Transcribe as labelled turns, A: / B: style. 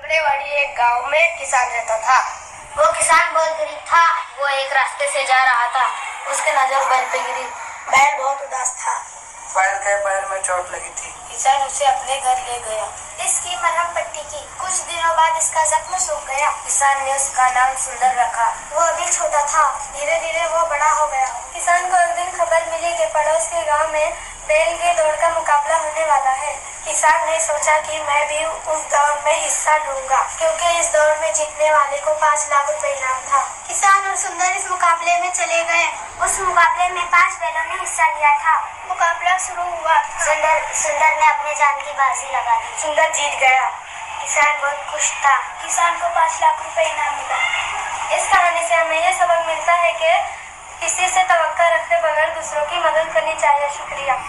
A: बड़े एक गांव में एक किसान रहता था। वो किसान बहुत गरीब था। वो एक रास्ते से जा रहा था, उसके नजर बैल पे गिरी। बैल बहुत उदास था।
B: बैल के पैर में चोट लगी थी।
A: किसान उसे अपने घर ले गया। इसकी मरहम पट्टी की। कुछ दिनों बाद इसका जख्म सूख गया। किसान ने उसका नाम सुंदर रखा। वो अभी छोटा था, धीरे धीरे वो बड़ा हो गया। किसान को एक दिन खबर मिली कि पड़ोस के गांव में बैल के दौड़ का मुकाबला होने वाला है। किसान ने सोचा कि मैं भी उस दौड़ में हिस्सा लूंगा, क्योंकि इस दौड़ में जीतने वाले को 5 लाख रुपए इनाम था। किसान और सुंदर इस मुकाबले में चले गए। उस मुकाबले में 5 बैलों ने हिस्सा लिया था। मुकाबला शुरू हुआ। सुंदर ने अपने जान की बाजी लगा दी। सुंदर जीत गया। किसान बहुत खुश था। किसान को 5 लाख रुपए इनाम मिला। इस कहानी से हमें यह सबक मिलता है कि किसी से तवक्का रखे बगैर दूसरों की मदद करनी चाहिए। शुक्रिया।